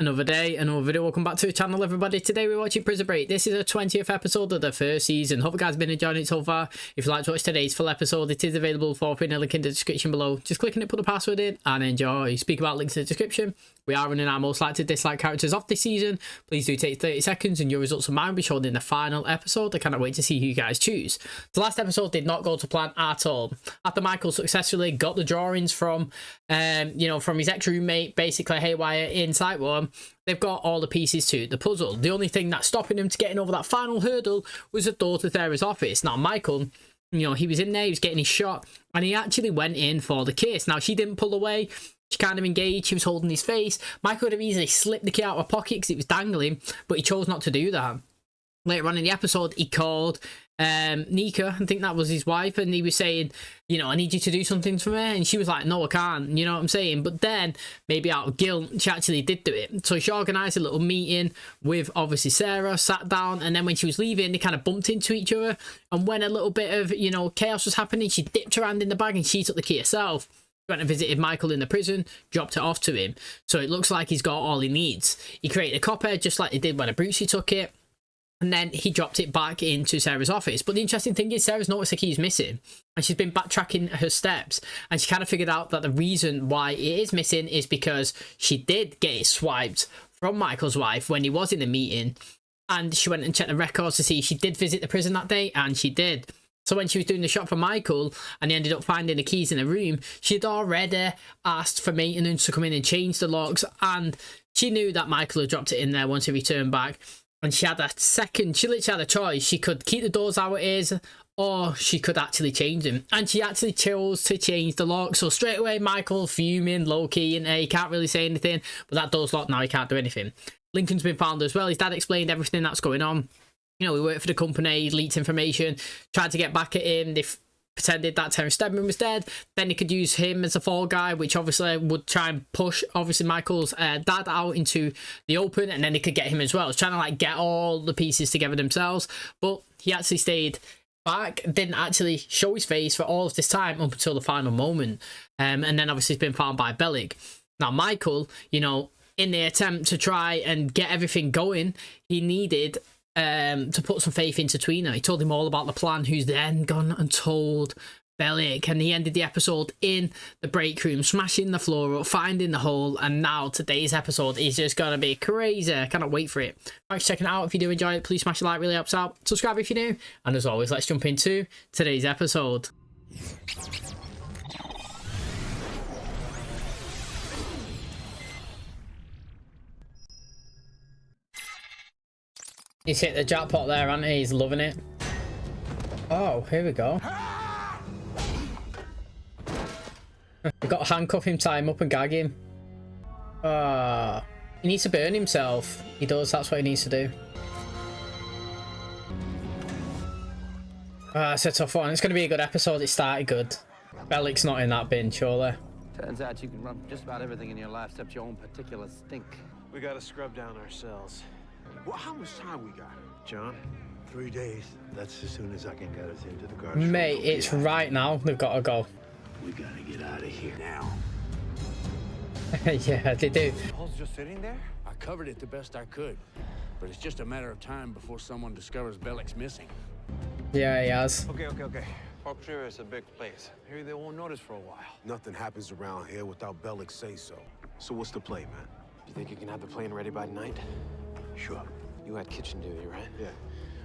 Another day, another video. Welcome back to the channel, everybody. Today we're watching Prison Break. This is the 20th episode of the first season. Hope you guys have been enjoying it so far. If you'd like to watch today's full episode, it is available for free in the link in the description below. Just click on it, put the password in, and enjoy. Speak about links in the description. We are running our most likely to dislike characters of this season. Please do take 30 seconds and your results of mine will be shown in the final episode. I cannot wait to see who you guys choose. The last episode did not go to plan at all. After Michael successfully got the drawings from from his ex-roommate, basically haywire in Sight One, they've got all the pieces to the puzzle. The only thing that's stopping him to getting over that final hurdle was the door to Sarah's office. Now Michael, he was in there, he was getting his shot, and he actually went in for the kiss. Now she didn't pull away. She kind of engaged, she was holding his face. Michael would have easily slipped the key out of her pocket because it was dangling, but he chose not to do that. Later on in the episode, he called Nika, I think that was his wife, and he was saying, I need you to do something for me. And she was like, no, I can't, you know what I'm saying? But then, maybe out of guilt, she actually did do it. So she organised a little meeting with, obviously, Sarah, sat down, and then when she was leaving, they kind of bumped into each other. And when a little bit of, chaos was happening, she dipped her hand in the bag and she took the key herself. Went and visited Michael in the prison, dropped it off to him. So it looks like he's got all he needs. He created a copy just like he did when Abruzzi took it. And then he dropped it back into Sarah's office. But the interesting thing is Sarah's noticed the key's missing. And she's been backtracking her steps. And she kind of figured out that the reason why it is missing is because she did get it swiped from Michael's wife when he was in the meeting. And she went and checked the records to see if she did visit the prison that day. And she did. So when she was doing the shot for Michael and he ended up finding the keys in the room, she'd already asked for maintenance to come in and change the locks. And she knew that Michael had dropped it in there once he returned back. And she had she literally had a choice. She could keep the doors how it is, or she could actually change them. And she actually chose to change the lock. So straight away, Michael fuming, low-key, and he can't really say anything. But that door's locked now, he can't do anything. Lincoln's been found as well. His dad explained everything that's going on. We worked for the company, he leaked information, tried to get back at him. They pretended that Terrence Stedman was dead. Then he could use him as a fall guy, which obviously would try and push, obviously, Michael's dad out into the open, and then they could get him as well. It's trying to, get all the pieces together themselves. But he actually stayed back, didn't actually show his face for all of this time up until the final moment. And then, obviously, he's been found by Bellick. Now, Michael, in the attempt to try and get everything going, he needed to put some faith into Tweener. He told him all about the plan, who's then gone and told Bellick, and he ended the episode in the break room, smashing the floor up, finding the hole, and now today's episode is just gonna be crazy. I cannot wait for it. Thanks for checking it out. If you do enjoy it, please smash a like, really helps out. Subscribe if you're new, and as always, let's jump into today's episode. He's hit the jackpot there, hasn't he? He's loving it. Oh, here we go. We've got to handcuff him, tie him up and gag him. He needs to burn himself. He does, that's what he needs to do. It's a tough one. It's going to be a good episode. It started good. Bellick's not in that bin, surely. Turns out you can run just about everything in your life except your own particular stink. We gotta scrub down our cells. Well, how much time we got? John? 3 days. That's as soon as I can get us into the garage. Mate, it's right now. They've got to go. We gotta get out of here now. Yeah, they do. The hole's just sitting there? I covered it the best I could, but it's just a matter of time before someone discovers Bellick's missing. Yeah, he has. Okay. Park Trio is a big place. Maybe they won't notice for a while. Nothing happens around here without Bellick say so. So what's the play, man? You think you can have the plane ready by tonight? Sure. You had kitchen duty, right? Yeah.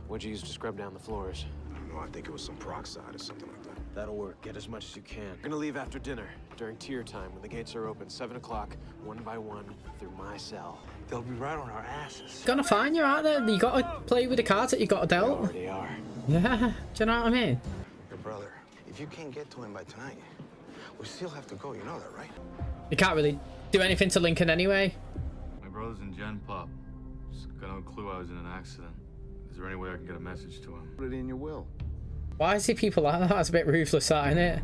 What'd you use to scrub down the floors? I don't know, I think it was some peroxide or something like that. That'll work. Get as much as you can. We're gonna leave after dinner, during tier time, when the gates are open, 7 o'clock, one by one, through my cell. They'll be right on our asses. Gonna find you out there. You gotta play with the cards that you got They dealt. already are. Yeah, do you know what I mean? Your brother, if you can't get to him by tonight, we still have to go, you know that, right? You can't really do anything to Lincoln anyway. My brother's in Gen Pop. Just got no clue I was in an accident. Is there any way I can get a message to him? Put it in your will. Why is he people like that? That's a bit ruthless, that, isn't it?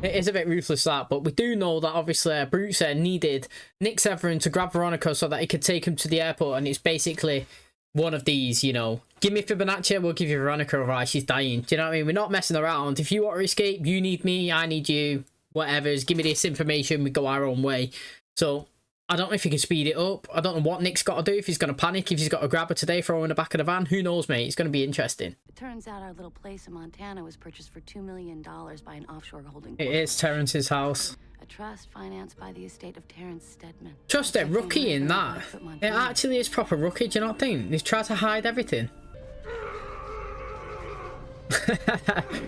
It is a bit ruthless, that, but we do know that obviously Abruzzi needed Nick Severin to grab Veronica so that he could take him to the airport, and it's basically one of these, give me Fibonacci, we'll give you Veronica, otherwise she's dying. Do you know what I mean? We're not messing around. If you want to escape, you need me, I need you, whatever. Just give me this information, we go our own way. So I don't know if he can speed it up. I don't know what Nick's got to do, if he's going to panic, if he's got to grab her today, throw her in the back of the van. Who knows, mate? It's going to be interesting. It turns out our little place in Montana was purchased for $2 million by an offshore holding. It is Terrence's house. A trust financed by the estate of Terrence Stedman. Just a rookie in that. It actually is proper rookie, do you not think? He's tried to hide everything.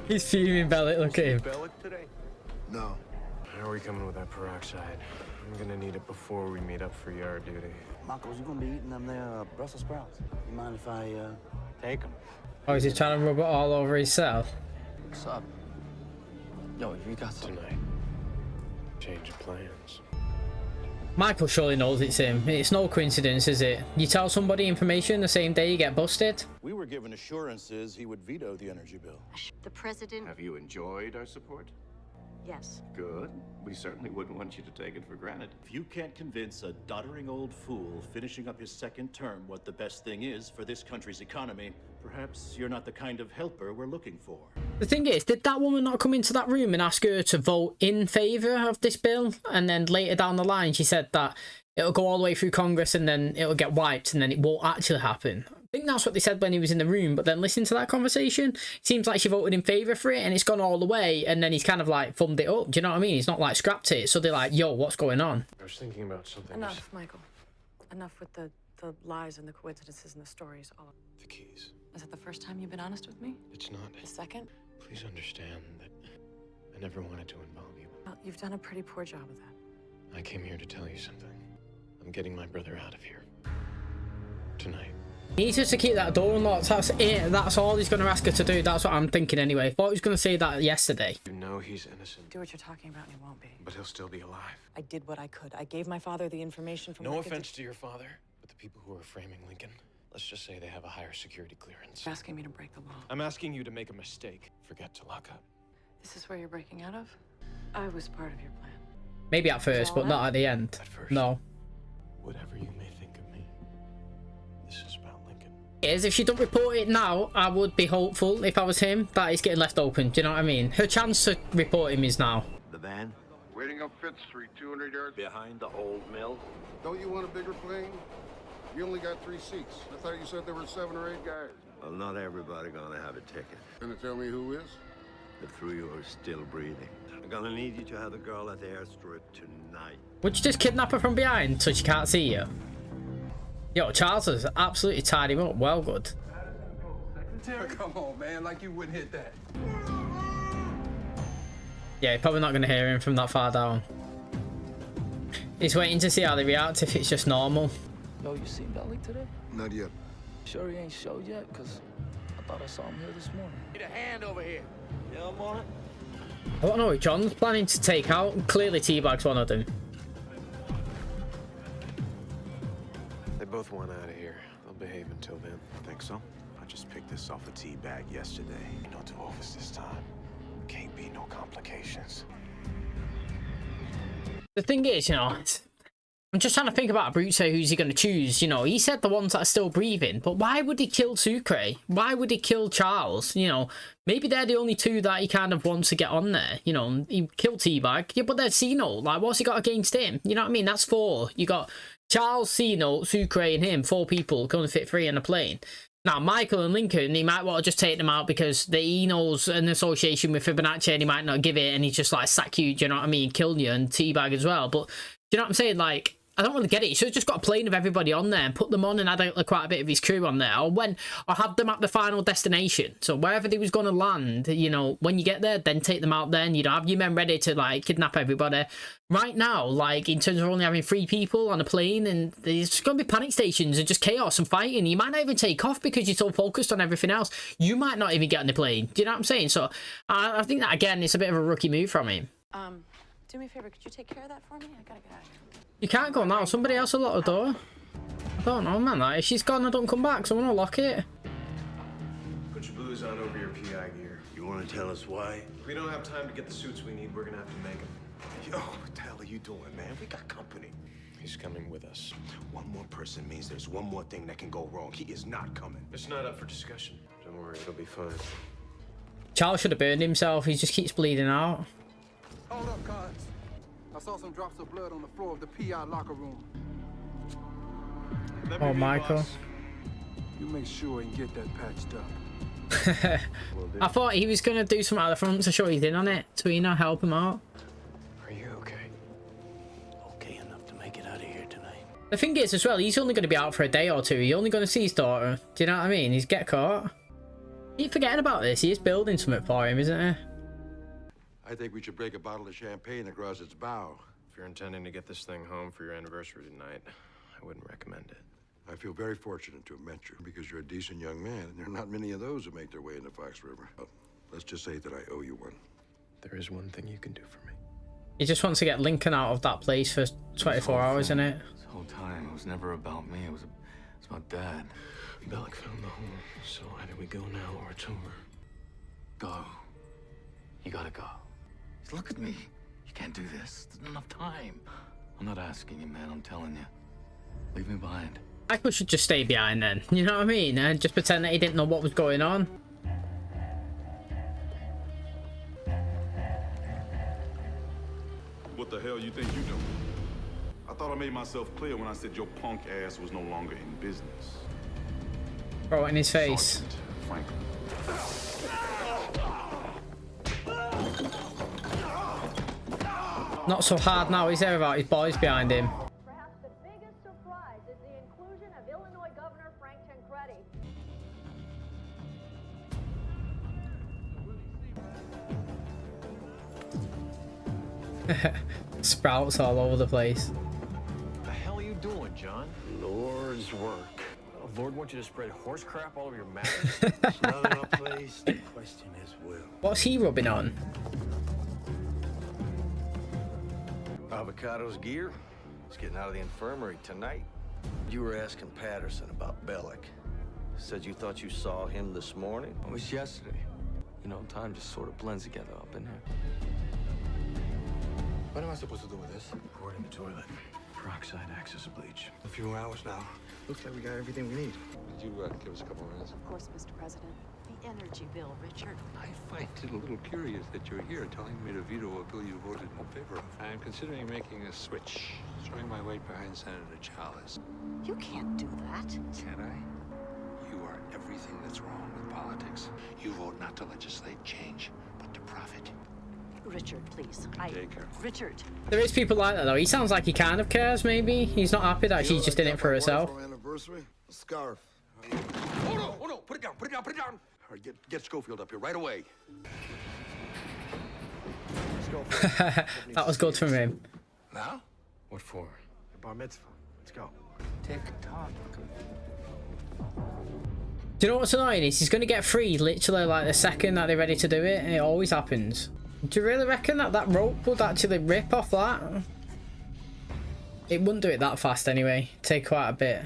He's fuming, Bellick. Look at him. Bellick today? No. How are we coming with that peroxide? I'm gonna need it before we meet up for yard duty. Marcos, you gonna be eating them there Brussels sprouts? You mind if I take them? Oh, is he trying to rub it all over himself? What's up? Yo, you got some. Tonight. Change of plans. Michael surely knows it's him. It's no coincidence, is it? You tell somebody information the same day you get busted. We were given assurances he would veto the energy bill. The president. Have you enjoyed our support? Yes. Good. We certainly wouldn't want you to take it for granted. If you can't convince a doddering old fool finishing up his second term what the best thing is for this country's economy, perhaps you're not the kind of helper we're looking for. The thing is, did that woman not come into that room and ask her to vote in favour of this bill? And then later down the line, she said that it'll go all the way through Congress and then it'll get wiped and then it won't actually happen. I think that's what they said when he was in the room, but then listening to that conversation, it seems like she voted in favour for it and it's gone all the way and then he's kind of like thumbed it up. Do you know what I mean? He's not like scrapped it. So they're like, yo, what's going on? I was thinking about something. Enough, Michael. Enough with the lies and the coincidences and the stories. All of The keys. Is that the first time you've been honest with me? It's not. The second? Please understand that I never wanted to involve you. Well, you've done a pretty poor job of that. I came here to tell you something. I'm getting my brother out of here. Tonight. He needs us to keep that door unlocked. That's it. That's all he's going to ask her to do. That's what I'm thinking anyway. I thought he was going to say that yesterday. You know he's innocent. Do what you're talking about and he won't be. But he'll still be alive. I did what I could. I gave my father the information from No Lincoln offense to your father, but the people who are framing Lincoln, let's just say they have a higher security clearance. You're asking me to break the law. I'm asking you to make a mistake. Forget to lock up. This is where you're breaking out of? I was part of your plan. Maybe at first, but not at the end. At first. No. Whatever you may think of me, this is about Lincoln. Is if she don't report it now, I would be hopeful if I was him that he's getting left open. Do you know what I mean? Her chance to report him is now. The van? Waiting up Fifth Street, 200 yards. Behind the old mill? Don't you want a bigger plane? You only got 3 seats. I thought you said there were 7 or 8 guys. Well, not everybody gonna have a ticket. Gonna tell me who is? The 3 who are still breathing. I'm gonna need you to have the girl at the airstrip tonight. Would you just kidnap her from behind so she can't see you? Yo, Charles has absolutely tied him up. Well good. Come on, man, like you wouldn't hit that. Yeah, you're probably not going to hear him from that far down. He's waiting to see how they react if it's just normal. Yo, you seen Bellick today? Not yet. Sure he ain't showed yet? Because I thought I saw him here this morning. Need a hand over here. Yeah, I'm on it. I don't know what John's planning to take out. Clearly Teabag's one of them. They both want out of here. They'll behave until then. Think so? I just picked this off a tea bag yesterday. No do-overs this time. Can't be no complications. The thing is, you know, I'm just trying to think about Brute say who's he going to choose. You know, he said the ones that are still breathing, but why would he kill Sucre? Why would he kill Charles? You know, maybe they're the only 2 that he kind of wants to get on there. You know, he killed Teabag. Yeah, but there's Cino. Like, what's he got against him? You know what I mean? That's 4. You got Charles, Cino, Sucre, and him. 4 people can only fit 3 in a plane. Now, Michael and Lincoln, he might want to just take them out because he knows an association with Fibonacci and he might not give it and he's just like, sack you, do you know what I mean? Kill you and Teabag as well. But, do you know what I'm saying? Like, I don't really get it. He should have just got a plane of everybody on there and put them on and add quite a bit of his crew on there. Or have them at the final destination. So wherever they was going to land, you know, when you get there, then take them out then. You know, have your men ready to, like, kidnap everybody. Right now, like, in terms of only having 3 people on a plane, and there's going to be panic stations and just chaos and fighting. You might not even take off because you're so focused on everything else. You might not even get on the plane. Do you know what I'm saying? So I think that, again, it's a bit of a rookie move from him. Do me a favor, could you take care of that for me? I gotta get out of here. You can't go now. Somebody else will lock the door. I don't know, man. Like, if she's gone, I don't come back. Someone will lock it. Put your blues on over your PI gear. You wanna tell us why? If we don't have time to get the suits we need, we're gonna have to make them. Yo, what the hell are you doing, man? We got company. He's coming with us. One more person means there's one more thing that can go wrong. He is not coming. It's not up for discussion. Don't worry, it'll be fine. Charles should have burned himself. He just keeps bleeding out. Hold up, Cons. I saw some drops of blood on the floor of the PI locker room. Oh, Michael. You make sure and get that patched up. I thought he was going to do something at the front to show he's in on it, so you know, help him out. Are you okay? Okay enough to make it out of here tonight. The thing is, as well, he's only going to be out for a day or two. He's only going to see his daughter. Do you know what I mean? He's get caught. Keep forgetting about this. He is building something for him, isn't he? I think we should break a bottle of champagne across its bow. If you're intending to get this thing home for your anniversary tonight, I wouldn't recommend it. I feel very fortunate to have met you because you're a decent young man, and there are not many of those who make their way into Fox River. Well, let's just say that I owe you one. There is one thing you can do for me. He just wants to get Lincoln out of that place for 24 hours, isn't it? This whole time, it was never about me. It was about Dad. Bellick found the hole, so either we go now or it's over. Go. You gotta go. Just look at me. You can't do this. There's not enough time. I'm not asking you, man. I'm telling you. Leave me behind. Michael should just stay behind then. You know what I mean? And just pretend that he didn't know what was going on. What the hell you think you doing? I thought I made myself clear when I said your punk ass was no longer in business. Throw it in his face. Sergeant Franklin. Not so hard now, is there, about his boys behind him? Perhaps the biggest surprise is the inclusion of Illinois Governor Frank Tancredi. Sprouts all over the place. What the hell are you doing, John? Lord's work. The Lord wants you to spread horse crap all over your mouth. It's not enough place. The question is, will. What's he rubbing on? Avocado's gear. He's getting out of the infirmary tonight. You were asking Patterson about Bellick. Said you thought you saw him this morning? It was yesterday. You know, time just sort of blends together up in here. What am I supposed to do with this? Pour it in the toilet. Peroxide acts as a bleach. A few more hours now. Looks like we got everything we need. Did you give us a couple minutes? Of course, Mr. President. The energy bill, Richard. I find it a little curious that you're here telling me to veto a bill you voted in favor of. I'm considering making a switch, throwing my weight behind Senator Chalice. You can't do that. Can I? You are everything that's wrong with politics. You vote not to legislate change, but to profit. Richard, please. Take her. Richard. There is people like that though. He sounds like he kind of cares, maybe. He's not happy that she's just in it for herself. Anniversary? A scarf. Oh no, put it down, put it down, put it down. All right, get Schofield up here right away. That was good from him. Now? What for? The bar mitzvah. Let's go. Tick-tock. Do you know what's annoying is he's going to get free literally like the second that they're ready to do it. It always happens. Do you really reckon that that rope would actually rip off that? It wouldn't do it that fast anyway. Take quite a bit.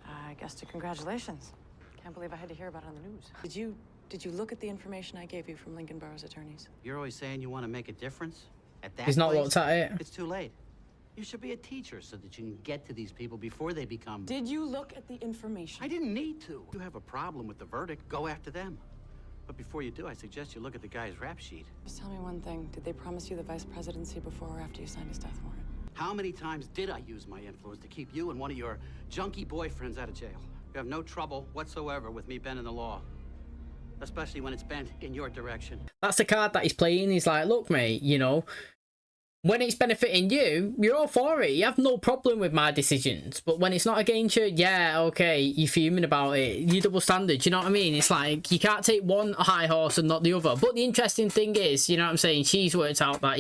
I guess to congratulations. Can't believe I had to hear about it on the news. Did you look at the information I gave you from Lincoln Borough's attorneys? You're always saying you want to make a difference? At that He's not place, looked at it. It's too late. You should be a teacher so that you can get to these people before they become... Did you look at the information? I didn't need to. If you have a problem with the verdict, go after them. But before you do, I suggest you look at the guy's rap sheet. Just tell me one thing. Did they promise you the vice presidency before or after you signed his death warrant? How many times did I use my influence to keep you and one of your junkie boyfriends out of jail? You have no trouble whatsoever with me bending the law. Especially when it's bent in your direction. That's the card that he's playing. He's like, look, mate, you know, when it's benefiting you, you're all for it. You have no problem with my decisions. But when it's not against you, yeah, okay, you're fuming about it. You double standards, you know what I mean? It's like, you can't take one high horse and not the other. But the interesting thing is, you know what I'm saying, she's worked out that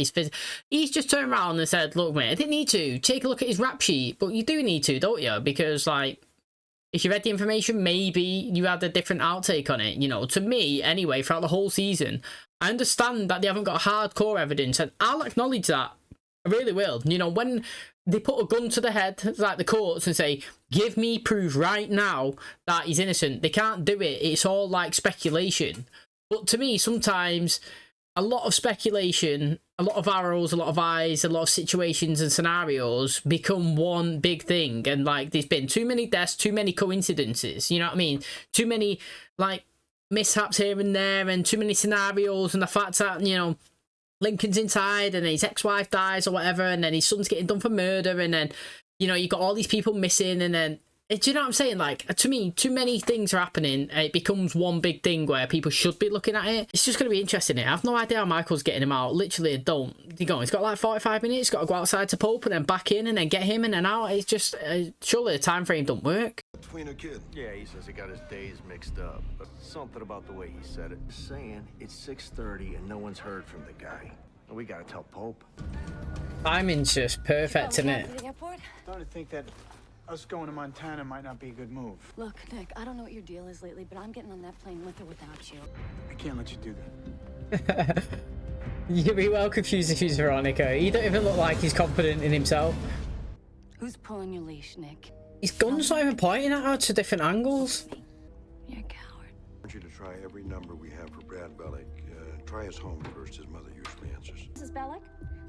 he's just turned around and said, look, mate, I didn't need to. Take a look at his rap sheet. But you do need to, don't you? Because, like, if you read the information, maybe you had a different outtake on it. You know, to me, anyway, throughout the whole season, I understand that they haven't got hardcore evidence, and I'll acknowledge that. I really will. You know, when they put a gun to the head, like the courts, and say, give me proof right now that he's innocent, they can't do it. It's all like speculation. But to me, sometimes a lot of speculation, a lot of arrows, a lot of eyes, a lot of situations and scenarios become one big thing. And like, there's been too many deaths, too many coincidences, you know what I mean? Too many like mishaps here and there, and too many scenarios, and the fact that, you know, Lincoln's inside, and then his ex-wife dies or whatever, and then his son's getting done for murder, and then, you know, you got all these people missing, and then, do you know what I'm saying? Like, to me, too many things are happening, and it becomes one big thing where people should be looking at it. It's just going to be interesting. I have no idea how Michael's getting him out. Literally, I don't. You go, he's got like 45 minutes, got to go outside to Pope, and then back in, and then get him, and then out. It's just, surely the time frame don't work. Between a kid. Yeah, he says he got his days mixed up, but something about the way he said it. Saying it's 6:30 and no one's heard from the guy. And we gotta tell Pope. Timing's just perfect, isn't it? Starting to think that us going to Montana might not be a good move. Look, Nick, I don't know what your deal is lately, but I'm getting on that plane with or without you. I can't let you do that. You'd be well confused if he's Veronica. He don't even look like he's confident in himself. Who's pulling your leash, Nick? His gun's not even pointing at her to different angles. You're a coward. I want you to try every number we have for Brad Bellick. Try his home first. His mother usually answers. Mrs. Bellick?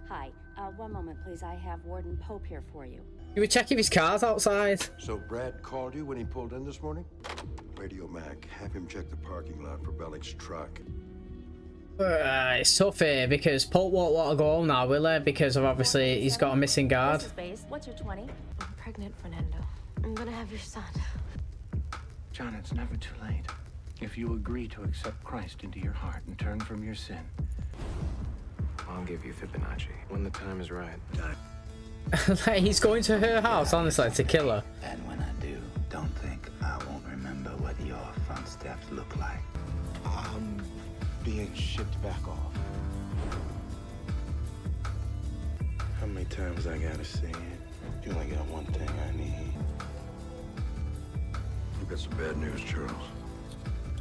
Hi. One moment, please. I have Warden Pope here for you. You would check if his car's outside. So Brad called you when he pulled in this morning? Radio Mac, have him check the parking lot for Bellick's truck. It's tough here because Pope won't want to go home now, will he? Because of obviously he's got a missing guard. What's your 20? I'm pregnant, Fernando. I'm gonna have your son. John, it's never too late. If you agree to accept Christ into your heart and turn from your sin, I'll give you Fibonacci when the time is right. Like, he's going to her house, honestly, to kill her. And when I do, don't think I won't remember what your front steps look like. I'm being shipped back off. How many times I gotta say it? You only got one thing I need. We've got some bad news, Charles.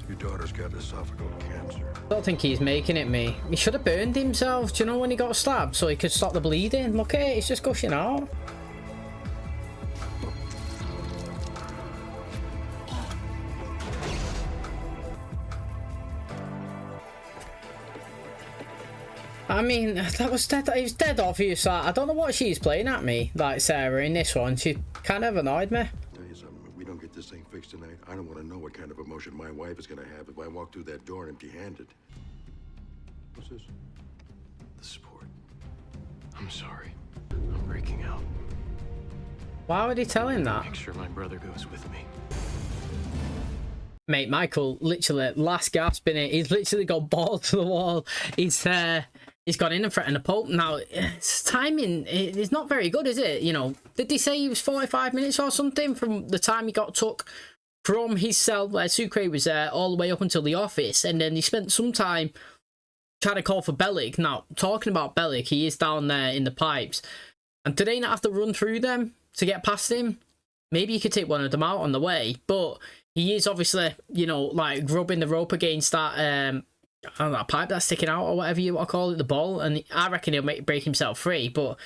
Your daughter's got esophageal cancer. I don't think he's making it, me. He should have burned himself, do you know, when he got stabbed, so he could stop the bleeding. Look at it, it's just gushing out. I mean, that was dead. It was dead obvious. I don't know what she's playing at me, like Sarah in this one. She kind of annoyed me. Tell you something, if we don't get this thing fixed tonight, I don't want to know what kind of emotion my wife is going to have if I walk through that door empty-handed. What's this? The support. I'm sorry. I'm breaking out. Why would he tell him that? Make sure my brother goes with me. Mate, Michael, literally, last gasp in it. He's literally got balls to the wall. He's gone in and threatened the Pope. Now, his timing is not very good, is it? You know, did they say he was 45 minutes or something from the time he got took from his cell where Sucre was there all the way up until the office? And then he spent some time trying to call for Bellick. Now, talking about Bellick, he is down there in the pipes. And did they not have to run through them to get past him? Maybe you could take one of them out on the way, but he is obviously, you know, like rubbing the rope against that, I don't know, that pipe that's sticking out or whatever you want to call it, the ball, and I reckon he'll break himself free. But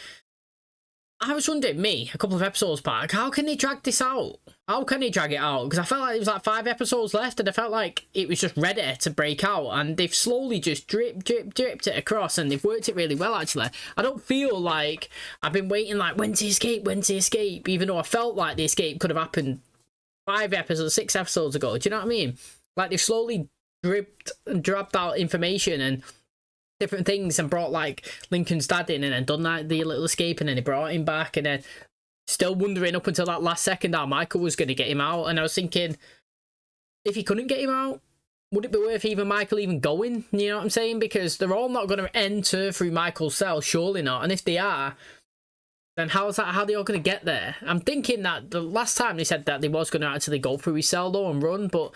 I was wondering, a couple of episodes back, how can they drag this out? How can they drag it out? Because I felt like there was like 5 episodes left, and I felt like it was just ready to break out, and they've slowly just dripped it across, and they've worked it really well, actually. I don't feel like I've been waiting, like, when to escape, even though I felt like the escape could have happened 6 episodes ago. Do you know what I mean? Like, they've slowly dripped and dropped out information and different things and brought, like, Lincoln's dad in and then done like the little escape, and then they brought him back, and then still wondering up until that last second how Michael was going to get him out. And I was thinking, if he couldn't get him out, would it be worth Michael even going? You know what I'm saying? Because they're all not going to enter through Michael's cell, surely not. And if they are, then how are they all going to get there? I'm thinking that the last time they said that they was going to actually go through his cell though and run, but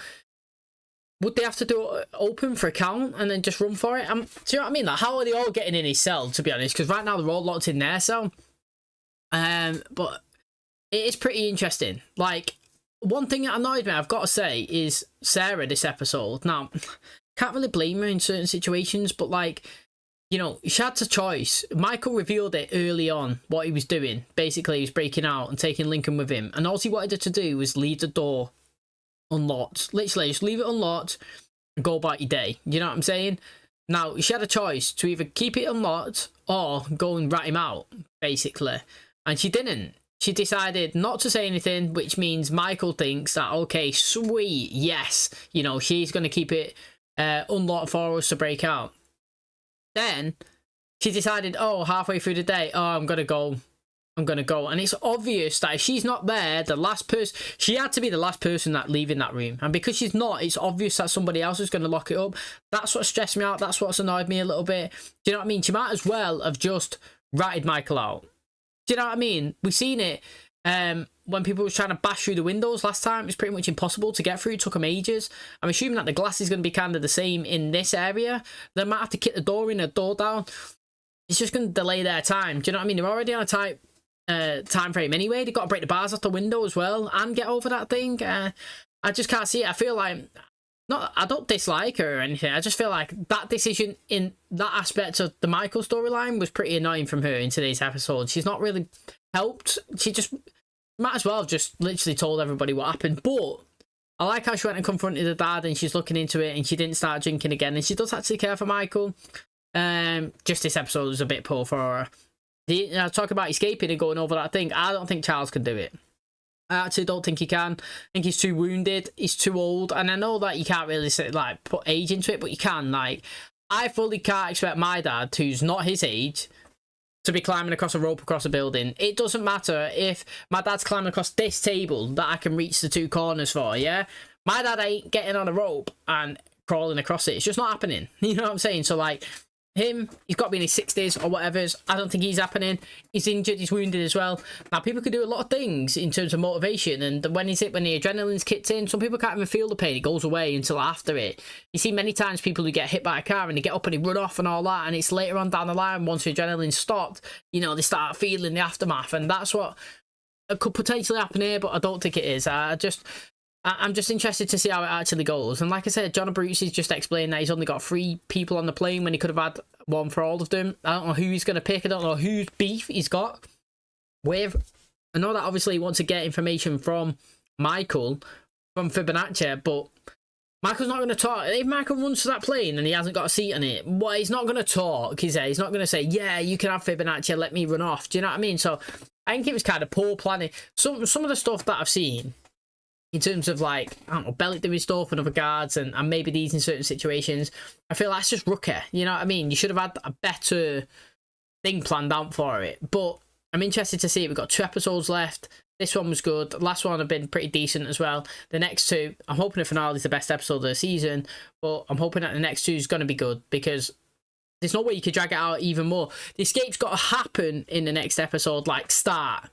would they have to do it open for a count and then just run for it? Do you know what I mean? Like, how are they all getting in his cell, to be honest? Because right now they're all locked in their cell. But it is pretty interesting. Like, one thing that annoyed me, I've got to say, is Sarah this episode. Now, can't really blame her in certain situations, but like, you know, she had a choice. Michael revealed it early on, what he was doing. Basically, he was breaking out and taking Lincoln with him. And all he wanted her to do was leave the door unlocked. Literally, just leave it unlocked and go about your day. You know what I'm saying? Now, she had a choice to either keep it unlocked or go and rat him out, basically. And she didn't. She decided not to say anything, which means Michael thinks that, okay, sweet, yes, you know, she's going to keep it unlocked for us to break out. Then she decided, oh, halfway through the day, oh, I'm gonna go. And it's obvious that if she's not there, the last person, she had to be the last person that leaving that room. And because she's not, it's obvious that somebody else is going to lock it up. That's what stressed me out. That's what's annoyed me a little bit. Do you know what I mean? She might as well have just ratted Michael out. Do you know what I mean? We've seen it when people was trying to bash through the windows last time. It's pretty much impossible to get through. It took them ages. I'm assuming that the glass is going to be kind of the same in this area. They might have to kick the door in, a door down. It's just going to delay their time. Do you know what I mean? They're already on a tight time frame anyway. They've got to break the bars off the window as well and get over that thing. I just can't see it. I feel like, I don't dislike her or anything. I just feel like that decision in that aspect of the Michael storyline was pretty annoying from her in today's episode. She's not really helped. She just might as well have just literally told everybody what happened. But I like how she went and confronted her dad and she's looking into it and she didn't start drinking again. And she does actually care for Michael. Just this episode was a bit poor for her. Talk about escaping and going over that thing. I don't think Charles can do it. I actually don't think he can. I think he's too wounded. He's too old. And I know that you can't really say, like, put age into it, but you can. Like, I fully can't expect my dad, who's not his age, to be climbing across a rope across a building. It doesn't matter if my dad's climbing across this table that I can reach the two corners for, yeah? My dad ain't getting on a rope and crawling across it. It's just not happening. You know what I'm saying? So, like, him, he's got to be in his 60s or whatever. I don't think he's happening. He's injured, he's wounded as well. Now, people can do a lot of things in terms of motivation, and when the adrenaline's kicked in, some people can't even feel the pain. It goes away until after it. You see many times people who get hit by a car and they get up and they run off and all that, and it's later on down the line, once the adrenaline's stopped, you know, they start feeling the aftermath, and that's what could potentially happen here, but I don't think it is. I'm just interested to see how it actually goes. And like I said, John Abruzzi's just explained that he's only got 3 people on the plane when he could have had one for all of them. I don't know who he's going to pick. I don't know whose beef he's got with. I know that obviously he wants to get information from Michael, from Fibonacci, but Michael's not going to talk. If Michael runs to that plane and he hasn't got a seat on it, well, he's not going to talk, is he? He's not going to say, yeah, you can have Fibonacci, let me run off. Do you know what I mean? So I think it was kind of poor planning. Some of the stuff that I've seen, in terms of, like, I don't know, Bellick doing stuff and other guards and maybe these in certain situations, I feel that's just rookie. You know what I mean? You should have had a better thing planned out for it. But I'm interested to see it. We've got 2 episodes left. This one was good. The last one have been pretty decent as well. The next 2, I'm hoping the finale is the best episode of the season, but I'm hoping that the next 2 is going to be good, because there's no way you could drag it out even more. The escape's got to happen in the next episode, like start,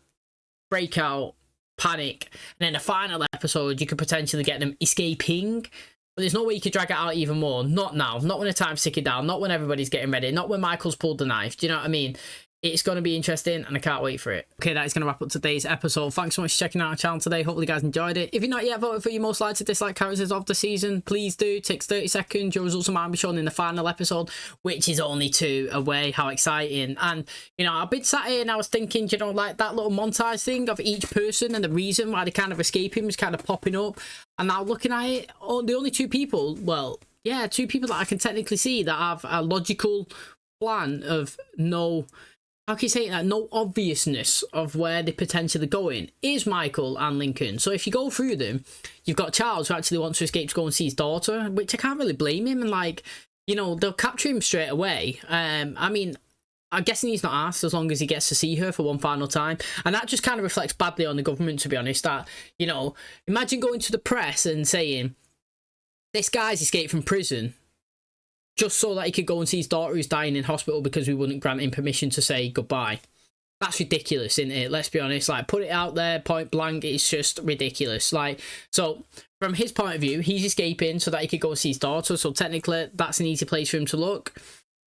breakout, panic, and then the final episode you could potentially get them escaping, but there's no way you could drag it out even more. Not now, not when the time's ticking down, not when everybody's getting ready, not when Michael's pulled the knife. Do you know what I mean? It's going to be interesting and I can't wait for it. Okay, that is going to wrap up today's episode. Thanks so much for checking out our channel today. Hopefully you guys enjoyed it. If you're not yet voted for your most likely to dislike characters of the season, please do. It takes 30 seconds. Your results might be shown in the final episode, which is only 2 away. How exciting. And, you know, I've been sat here and I was thinking, you know, like that little montage thing of each person and the reason why they kind of escaping was kind of popping up. And now looking at it, the only 2 people, well, yeah, 2 people that I can technically see that have a logical plan of no... how can you say that? No obviousness of where they're potentially going is Michael and Lincoln. So if you go through them, you've got Charles, who actually wants to escape to go and see his daughter, which I can't really blame him. And, like, you know, they'll capture him straight away. I mean, I'm guessing he's not asked as long as he gets to see her for one final time. And that just kind of reflects badly on the government, to be honest. That, you know, imagine going to the press and saying, this guy's escaped from prison just so that he could go and see his daughter who's dying in hospital because we wouldn't grant him permission to say goodbye. That's ridiculous, isn't it? Let's be honest. Like, put it out there, point blank, it's just ridiculous. Like, so from his point of view, he's escaping so that he could go and see his daughter. So technically, that's an easy place for him to look.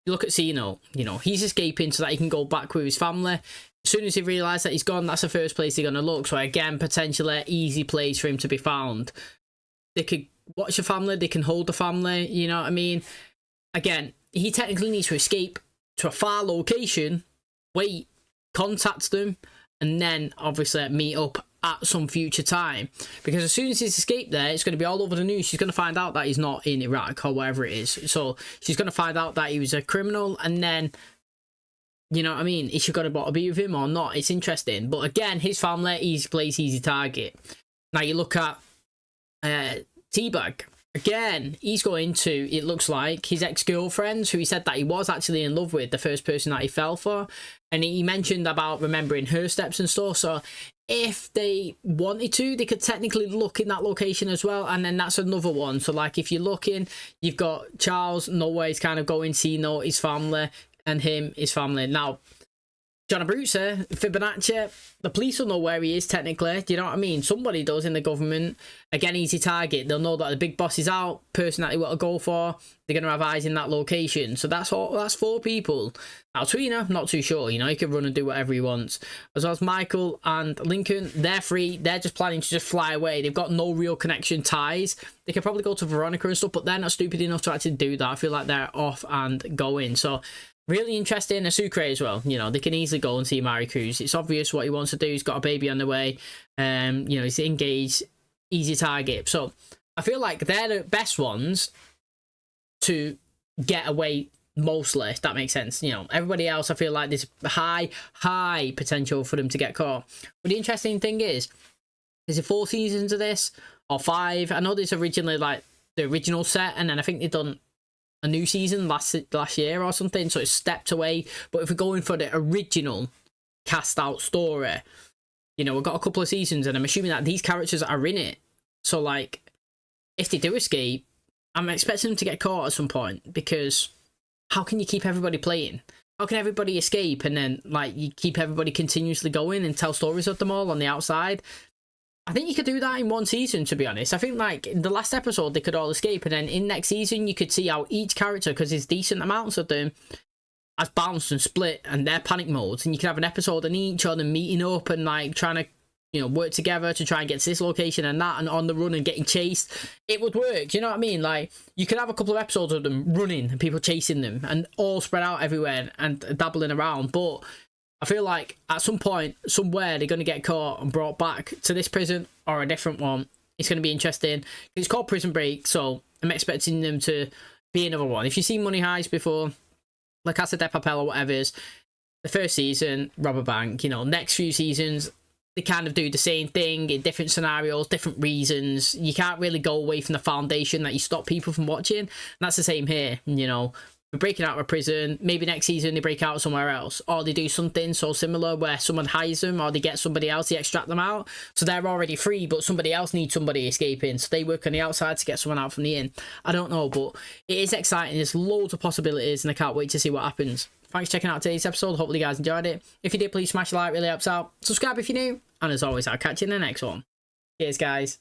You look at Zeno, you know, he's escaping so that he can go back with his family. As soon as he realises that he's gone, that's the first place they're going to look. So again, potentially easy place for him to be found. They could watch the family, they can hold the family, you know what I mean? Again, he technically needs to escape to a far location, wait, contact them, and then obviously meet up at some future time. Because as soon as he's escaped there, it's going to be all over the news. She's going to find out that he's not in Iraq or wherever it is. So she's going to find out that he was a criminal, and then, you know what I mean, is she going to want to be with him or not? It's interesting. But again, his family, easy place, easy target. Now you look at T-Bag. again, he's going to, it looks like, his ex-girlfriend, who he said that he was actually in love with, the first person that he fell for. And he mentioned about remembering her steps and stuff. So if they wanted to, they could technically look in that location as well. And then that's another one. So like if you're looking, you've got Charles, Norway's kind of going, Sino, his family, and him, his family. Now, John Abruzzi, Fibonacci, the police will know where he is technically. Do you know what I mean? Somebody does in the government. Again, easy target. They'll know that the big boss is out. Person that they want to go for, they're going to have eyes in that location. So that's all. That's 4 people. Now, Tweener, not too sure. You know, he can run and do whatever he wants. As well as Michael and Lincoln, they're free. They're just planning to just fly away. They've got no real connection ties. They could probably go to Veronica and stuff, but they're not stupid enough to actually do that. I feel like they're off and going. So really interesting. A Sucre as well. You know, they can easily go and see Mari Cruz. It's obvious what he wants to do. He's got a baby on the way. You know, he's engaged. Easy target. So I feel like they're the best ones to get away mostly, if that makes sense. You know, everybody else, I feel like there's high potential for them to get caught. But the interesting thing is there 4 seasons of this? Or 5? I know there's originally like the original set, and then I think they've done a new season last year or something, so it's stepped away. But if we're going for the original cast out story, you know, we've got a couple of seasons, and I'm assuming that these characters are in it. So like, if they do escape, I'm expecting them to get caught at some point, because how can you keep everybody playing? How can everybody escape and then like you keep everybody continuously going and tell stories of them all on the outside? I think you could do that in 1 season, to be honest. I think like in the last episode they could all escape, and then in next season you could see how each character, because there's decent amounts of them, has bounced and split and they're panic modes, and you can have an episode on each of them meeting up and like trying to, you know, work together to try and get to this location and that, and on the run and getting chased. It would work. Do you know what I mean? Like, you could have a couple of episodes of them running and people chasing them and all spread out everywhere and dabbling around. But I feel like at some point, somewhere, they're going to get caught and brought back to this prison or a different one. It's going to be interesting. It's called Prison Break, so I'm expecting them to be another one. If you've seen Money Heist before, La Casa de Papel or whatever it is, the first season, rob a bank. You know, next few seasons, they kind of do the same thing in different scenarios, different reasons. You can't really go away from the foundation that you stop people from watching. And that's the same here, you know. We're breaking out of a prison. Maybe next season they break out somewhere else. Or they do something so similar where someone hires them, or they get somebody else to extract them out. So they're already free, but somebody else needs somebody escaping. So they work on the outside to get someone out from the in. I don't know, but it is exciting. There's loads of possibilities, and I can't wait to see what happens. Thanks for checking out today's episode. Hopefully you guys enjoyed it. If you did, please smash a like. Really helps out. Subscribe if you're new. And as always, I'll catch you in the next one. Cheers, guys.